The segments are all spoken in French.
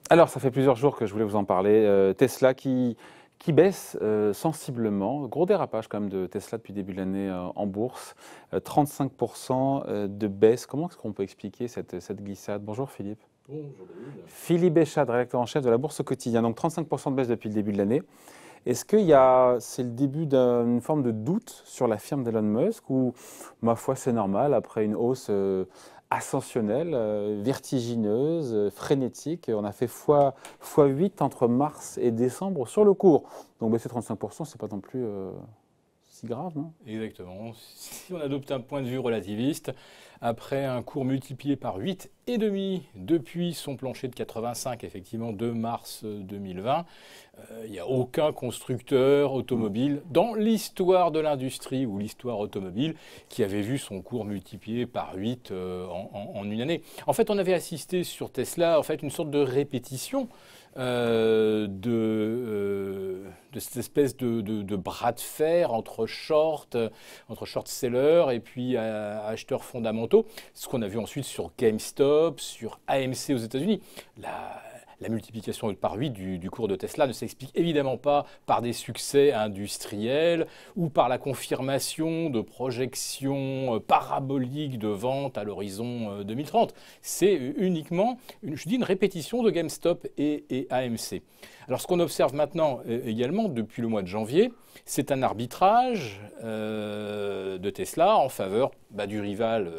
Alors, ça fait plusieurs jours que je voulais vous en parler. Tesla qui baisse sensiblement. Gros dérapage quand même de Tesla depuis le début de l'année en bourse. 35% de baisse. Comment est-ce qu'on peut expliquer cette glissade? Bonjour Philippe. Bonjour David. Philippe Béchade, rédacteur en chef de la Bourse au quotidien. Donc 35% de baisse depuis le début de l'année. Est-ce que c'est le début d'une forme de doute sur la firme d'Elon Musk ou, ma foi, c'est normal après une hausse ascensionnelle, vertigineuse, frénétique. On a fait fois 8 entre mars et décembre sur le cours. Donc baisser 35%, c'est pas non plus si grave, non? Exactement. Si on adopte un point de vue relativiste, après un cours multiplié par 8,5 depuis son plancher de 85, effectivement, de mars 2020, il n'y a aucun constructeur automobile dans l'histoire de l'industrie ou l'histoire automobile qui avait vu son cours multiplié par 8 en une année. En fait, on avait assisté sur Tesla une sorte de répétition de cette espèce de bras de fer entre short-sellers et puis acheteurs fondamentaux. Ce qu'on a vu ensuite sur GameStop, sur AMC aux États-Unis. La multiplication par 8 du cours de Tesla ne s'explique évidemment pas par des succès industriels ou par la confirmation de projections paraboliques de vente à l'horizon 2030. C'est uniquement, une répétition de GameStop et AMC. Alors ce qu'on observe maintenant également depuis le mois de janvier, c'est un arbitrage de Tesla en faveur du rival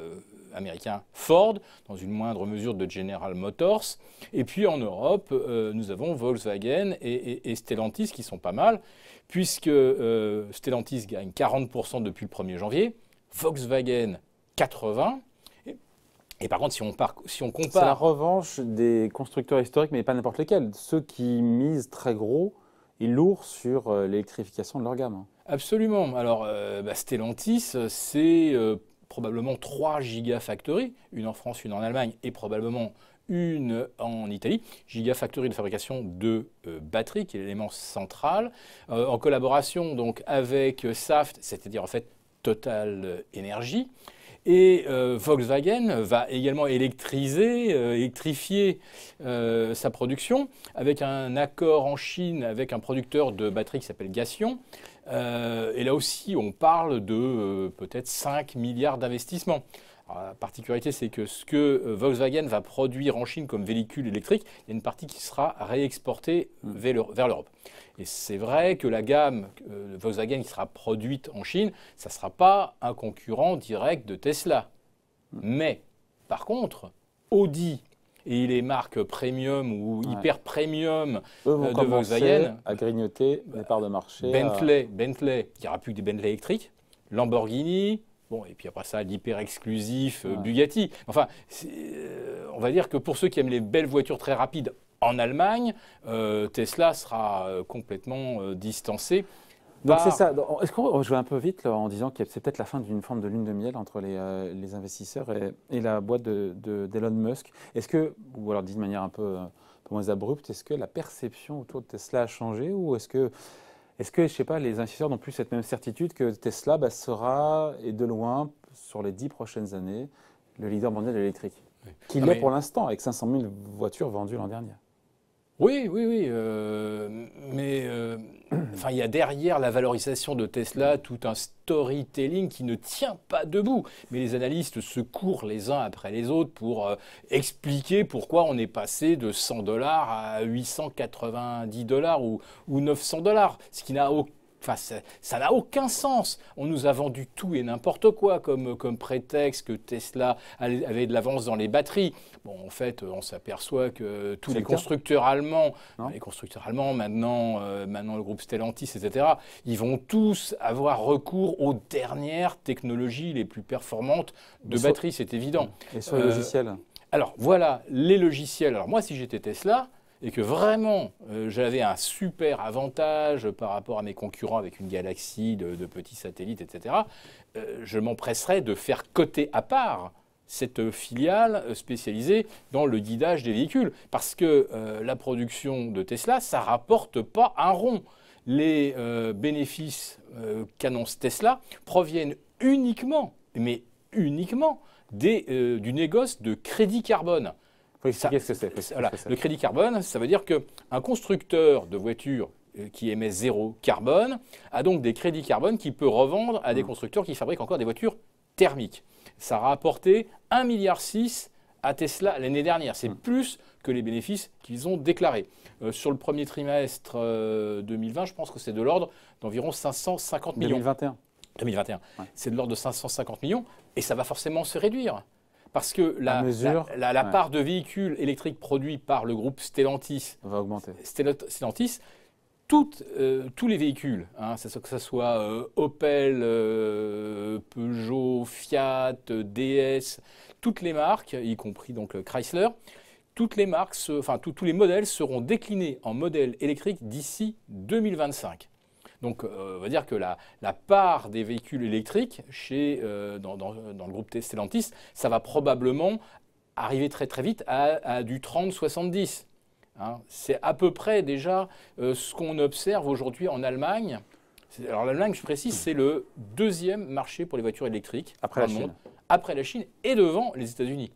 américain Ford, dans une moindre mesure de General Motors. Et puis en Europe, nous avons Volkswagen et Stellantis qui sont pas mal, puisque Stellantis gagne 40% depuis le 1er janvier, Volkswagen 80%. Et par contre, si on compare... C'est la revanche des constructeurs historiques, mais pas n'importe lesquels. Ceux qui misent très gros et lourd sur l'électrification de leur gamme. Absolument. Alors, Stellantis, c'est probablement 3 gigafactories, une en France, une en Allemagne et probablement une en Italie. Gigafactory de fabrication de batteries, qui est l'élément central, en collaboration donc avec Saft, c'est-à-dire en fait Total Energy. Et Volkswagen va également électrifier sa production avec un accord en Chine avec un producteur de batteries qui s'appelle Gassion. Et là aussi, on parle de peut-être 5 milliards d'investissements. La particularité, c'est que ce que Volkswagen va produire en Chine comme véhicule électrique, il y a une partie qui sera réexportée vers l'Europe. Et c'est vrai que la gamme Volkswagen qui sera produite en Chine, ça ne sera pas un concurrent direct de Tesla. Mais, par contre, Audi et les marques premium ou hyper premium Eux vont de Volkswagen, à grignoter des parts de marché. Bentley, il n'y aura plus que des Bentley électriques, Lamborghini, bon, et puis après ça, l'hyper exclusif Bugatti. Enfin, on va dire que pour ceux qui aiment les belles voitures très rapides en Allemagne, Tesla sera complètement distancé. Donc c'est ça. Est-ce je vais un peu vite là, en disant que c'est peut-être la fin d'une forme de lune de miel entre les investisseurs et la boîte d'Elon Musk. Est-ce que, ou alors dit de manière un peu moins abrupte, est-ce que la perception autour de Tesla a changé ou est-ce que, je sais pas, les investisseurs n'ont plus cette même certitude que Tesla sera, et de loin, sur les 10 prochaines années, le leader mondial de l'électrique? Qu'il l'est pour l'instant, avec 500 000 voitures vendues l'an dernier. Oui, mais il y a derrière la valorisation de Tesla tout un storytelling qui ne tient pas debout. Mais les analystes se courent les uns après les autres pour expliquer pourquoi on est passé de 100 dollars à 890 dollars ou 900 dollars, ce qui n'a aucun... ça n'a aucun sens. On nous a vendu tout et n'importe quoi comme prétexte que Tesla avait de l'avance dans les batteries. Bon, en fait, on s'aperçoit que tous les constructeurs allemands, maintenant le groupe Stellantis, etc., ils vont tous avoir recours aux dernières technologies les plus performantes de batterie, c'est évident. Et sur les logiciels? Alors, voilà, les logiciels. Alors moi, si j'étais Tesla, et que vraiment j'avais un super avantage par rapport à mes concurrents avec une galaxie de petits satellites, etc., je m'empresserais de faire coter à part cette filiale spécialisée dans le guidage des véhicules. Parce que la production de Tesla, ça ne rapporte pas un rond. Les bénéfices qu'annonce Tesla proviennent uniquement, mais uniquement, du négoce de crédit carbone. faut expliquer ce que c'est. Voilà, le crédit carbone, ça veut dire qu'un constructeur de voitures qui émet zéro carbone a donc des crédits carbone qu'il peut revendre à des constructeurs qui fabriquent encore des voitures thermiques. Ça a rapporté 1,6 milliard à Tesla l'année dernière. C'est plus que les bénéfices qu'ils ont déclarés. Sur le premier trimestre 2020, je pense que c'est de l'ordre d'environ 550 millions. 2021. Ouais. C'est de l'ordre de 550 millions et ça va forcément se réduire. Parce que la part de véhicules électriques produits par le groupe Stellantis va augmenter. Stellantis, tous les véhicules, hein, que ce soit Opel, Peugeot, Fiat, DS, toutes les marques, y compris donc Chrysler, toutes les marques, tous les modèles seront déclinés en modèles électriques d'ici 2025. Donc, on va dire que la part des véhicules électriques dans le groupe Stellantis, ça va probablement arriver très très vite à du 30-70. Hein. C'est à peu près déjà ce qu'on observe aujourd'hui en Allemagne. Alors l'Allemagne, je précise, c'est le deuxième marché pour les voitures électriques après la Chine. Après la Chine et devant les États-Unis.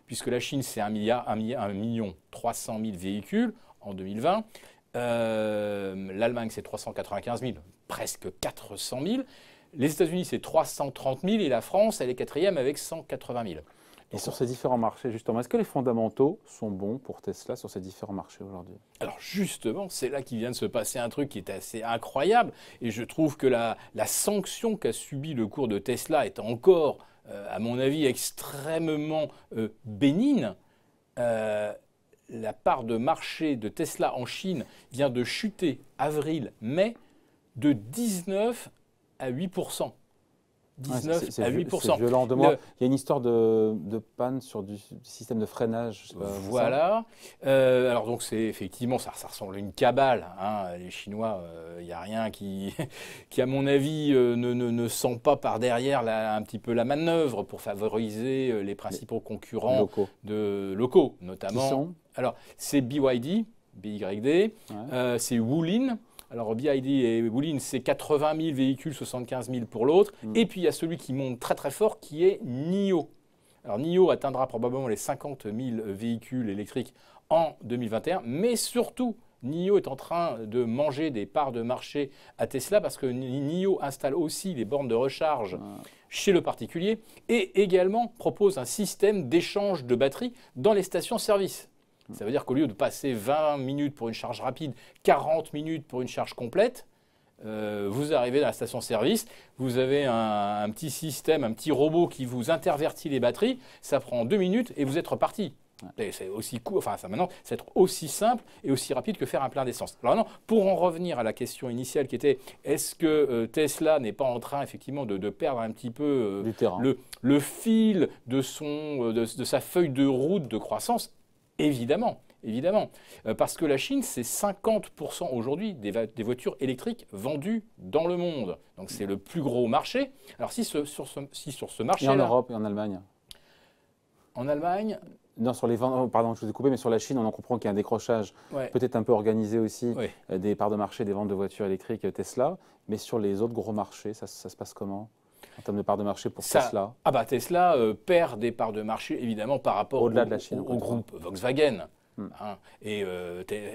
Puisque la Chine, c'est 1,3 million véhicules en 2020. L'Allemagne, c'est 395 000, presque 400 000. Les États-Unis, c'est 330 000 et la France, elle est quatrième avec 180 000. Et sur ces différents marchés, justement, est-ce que les fondamentaux sont bons pour Tesla sur ces différents marchés aujourd'hui? Alors justement, c'est là qu'il vient de se passer un truc qui est assez incroyable. Et je trouve que la sanction qu'a subi le cours de Tesla est encore, à mon avis, extrêmement bénigne. La part de marché de Tesla en Chine vient de chuter avril-mai de 19 à 8%. 19 à 8%. C'est violent. Il y a une histoire de panne sur du système de freinage. Voilà. Alors donc c'est effectivement, ça ressemble à une cabale. Hein. Les Chinois, il n'y a rien qui à mon avis, ne sent pas par derrière un petit peu la manœuvre pour favoriser les principaux concurrents locaux, notamment. Qui sont? Alors c'est BYD, BYD, c'est Wuling. Alors BYD et Wuling, c'est 80 000 véhicules, 75 000 pour l'autre. Et puis il y a celui qui monte très très fort qui est NIO. Alors NIO atteindra probablement les 50 000 véhicules électriques en 2021. Mais surtout, NIO est en train de manger des parts de marché à Tesla parce que NIO installe aussi les bornes de recharge chez le particulier et également propose un système d'échange de batteries dans les stations-service. Ça veut dire qu'au lieu de passer 20 minutes pour une charge rapide, 40 minutes pour une charge complète, vous arrivez dans la station-service, vous avez un petit système, un petit robot qui vous intervertit les batteries, ça prend 2 minutes et vous êtes reparti. C'est aussi court, enfin ça maintenant, c'est être aussi simple et aussi rapide que faire un plein d'essence. Alors non, pour en revenir à la question initiale qui était, est-ce que Tesla n'est pas en train effectivement de perdre un petit peu le fil de sa feuille de route de croissance? Évidemment, parce que la Chine, c'est 50% aujourd'hui des voitures électriques vendues dans le monde. Donc c'est le plus gros marché. Alors si sur ce marché-là... Et en Europe et en Allemagne? En Allemagne... Non, sur les ventes, pardon, je vous ai coupé, mais sur la Chine, on en comprend qu'il y a un décrochage peut-être un peu organisé aussi des parts de marché des ventes de voitures électriques Tesla. Mais sur les autres gros marchés, ça se passe comment en termes de parts de marché pour Tesla? Tesla perd des parts de marché évidemment par rapport au-delà de la Chine, au groupe Volkswagen. Hein. Et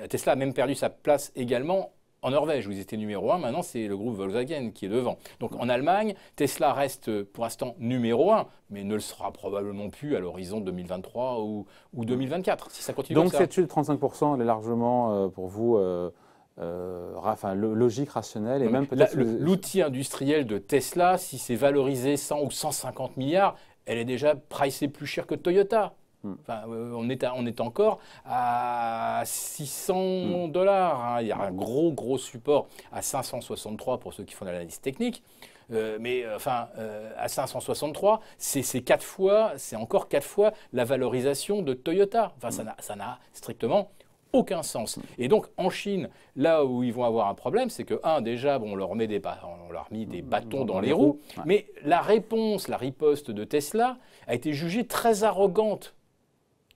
Tesla a même perdu sa place également en Norvège, où ils étaient numéro 1. Maintenant, c'est le groupe Volkswagen qui est devant. Donc en Allemagne, Tesla reste pour l'instant numéro 1, mais ne le sera probablement plus à l'horizon 2023 ou 2024, si ça continue donc comme ça. Donc cette chute de 35%, elle est largement pour vous... logique, rationnelle et même peut-être... L'outil industriel de Tesla, si c'est valorisé 100 ou 150 milliards, elle est déjà pricée plus cher que Toyota. Enfin, on est encore à 600 $. Hein. Il y a un gros support à 563 pour ceux qui font de l'analyse technique. À 563, c'est encore 4 fois la valorisation de Toyota. Enfin, ça n'a strictement aucun sens. Et donc, en Chine, là où ils vont avoir un problème, c'est que, déjà, on leur a mis des bâtons dans les roues, mais la riposte de Tesla a été jugée très arrogante.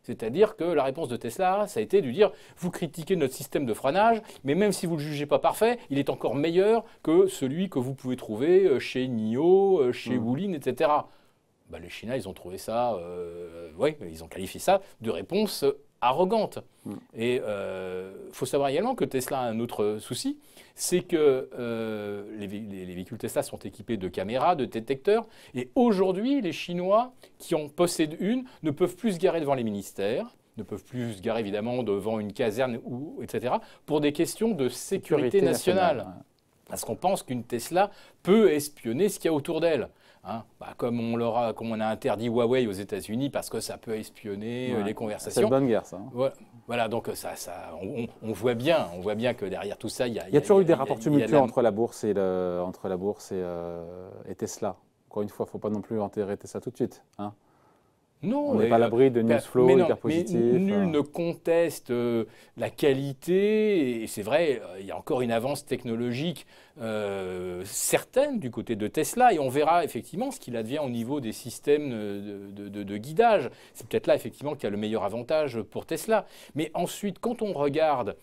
C'est-à-dire que la réponse de Tesla, ça a été de dire « vous critiquez notre système de freinage, mais même si vous ne le jugez pas parfait, il est encore meilleur que celui que vous pouvez trouver chez NIO, chez Wuling, etc. » bah, les Chinois, ils ont trouvé ça, ouais, ils ont qualifié ça de réponse arrogante. Et il faut savoir également que Tesla a un autre souci, c'est que les véhicules Tesla sont équipés de caméras, de détecteurs, et aujourd'hui, les Chinois qui en possèdent une ne peuvent plus se garer devant les ministères, ne peuvent plus se garer évidemment devant une caserne, etc., pour des questions de sécurité nationale. Parce qu'on pense qu'une Tesla peut espionner ce qu'il y a autour d'elle. Hein, bah, comme on a interdit Huawei aux États-Unis parce que ça peut espionner les conversations. C'est une bonne guerre, ça. Hein. Voilà, donc on voit bien que derrière tout ça, il y a toujours eu des rapports tumultueux entre la bourse et Tesla. Encore une fois, il ne faut pas non plus enterrer Tesla tout de suite. Hein. Non, on n'est pas à l'abri de news flow hyper positifs. Nul ne conteste la qualité, et c'est vrai, il y a encore une avance technologique certaine du côté de Tesla, et on verra effectivement ce qu'il advient au niveau des systèmes de guidage. C'est peut-être là effectivement qu'il y a le meilleur avantage pour Tesla. Mais ensuite, quand on regarde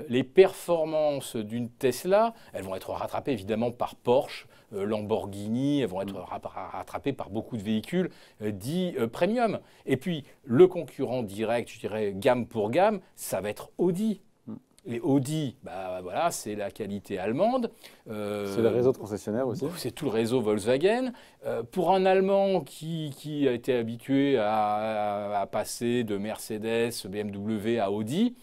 les performances d'une Tesla, elles vont être rattrapées évidemment par Porsche, Lamborghini, elles vont être rattrapées par beaucoup de véhicules dits premium. Et puis, le concurrent direct, je dirais gamme pour gamme, ça va être Audi. Et Audi, bah, voilà, c'est la qualité allemande. C'est le réseau de concessionnaires aussi. C'est tout le réseau Volkswagen. Pour un Allemand qui a été habitué à passer de Mercedes, BMW à Audi,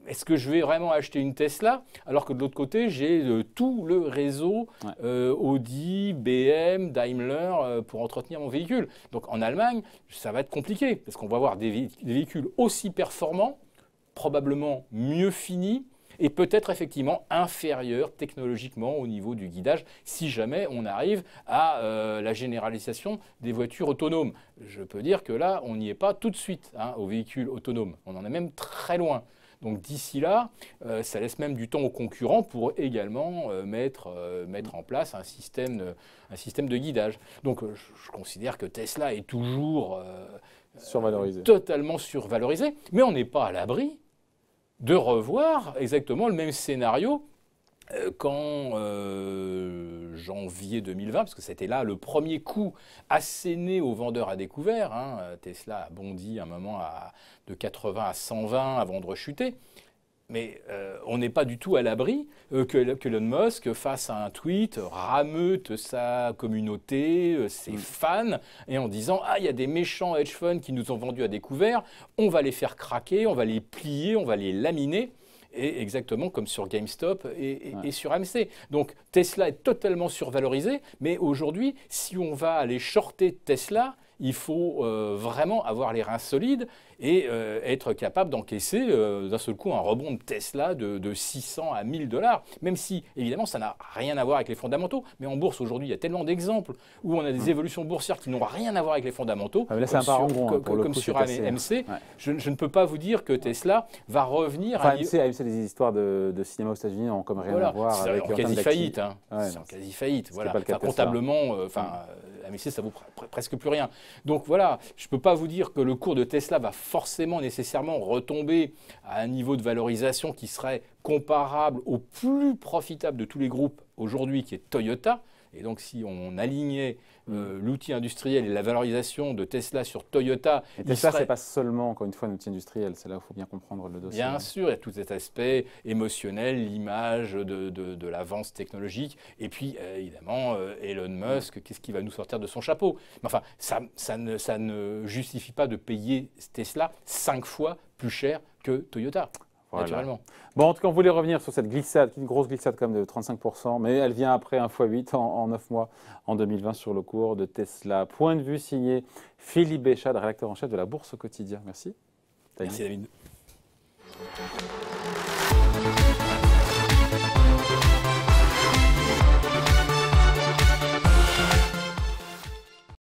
est-ce que je vais vraiment acheter une Tesla alors que de l'autre côté, j'ai tout le réseau Audi, BM, Daimler pour entretenir mon véhicule. Donc en Allemagne, ça va être compliqué parce qu'on va avoir des véhicules aussi performants, probablement mieux finis et peut-être effectivement inférieurs technologiquement au niveau du guidage si jamais on arrive à la généralisation des voitures autonomes. Je peux dire que là, on n'y est pas tout de suite aux véhicules autonomes. On en est même très loin. Donc d'ici là, ça laisse même du temps aux concurrents pour également mettre en place un système de guidage. Donc je considère que Tesla est toujours totalement survalorisé, mais on n'est pas à l'abri de revoir exactement le même scénario qu'en janvier 2020, parce que c'était là le premier coup asséné aux vendeurs à découvert. Hein. Tesla a bondi un moment de 80 à 120 avant de rechuter. Mais on n'est pas du tout à l'abri que Elon Musk fasse un tweet, rameute sa communauté, ses fans, et en disant « Ah, il y a des méchants hedge funds qui nous ont vendus à découvert, on va les faire craquer, on va les plier, on va les laminer ». Et exactement comme sur GameStop et sur AMC. Donc Tesla est totalement survalorisé, mais aujourd'hui, si on va aller shorter Tesla, il faut vraiment avoir les reins solides et être capable d'encaisser d'un seul coup un rebond de Tesla de 600 à 1000 $, même si évidemment ça n'a rien à voir avec les fondamentaux. Mais en bourse aujourd'hui, il y a tellement d'exemples où on a des évolutions boursières qui n'ont rien à voir avec les fondamentaux, là, comme sur AMC. Je ne peux pas vous dire que Tesla va revenir à... AMC, les histoires de cinéma aux États-Unis n'ont comme rien à voir avec... C'est en quasi-faillite. Hein. C'est en quasi-faillite. Voilà. Comptablement, AMC, ça vaut presque plus rien. Donc voilà, je ne peux pas vous dire que le cours de Tesla va forcément nécessairement retomber à un niveau de valorisation qui serait comparable au plus profitable de tous les groupes aujourd'hui, qui est Toyota. Et donc si on alignait l'outil industriel et la valorisation de Tesla sur Toyota... Et Tesla, ce n'est pas seulement, encore une fois, un outil industriel, c'est là où il faut bien comprendre le dossier. Bien sûr, il y a tout cet aspect émotionnel, l'image de l'avance technologique, et puis évidemment, Elon Musk, qu'est-ce qui va nous sortir de son chapeau? Mais enfin, ça ne justifie pas de payer Tesla 5 fois plus cher que Toyota. Voilà. Naturellement. Bon, en tout cas, on voulait revenir sur cette glissade, une grosse glissade comme de 35%, mais elle vient après un x8 en 9 mois en 2020 sur le cours de Tesla. Point de vue signé Philippe Béchade, rédacteur en chef de la Bourse au quotidien. Merci. Merci David.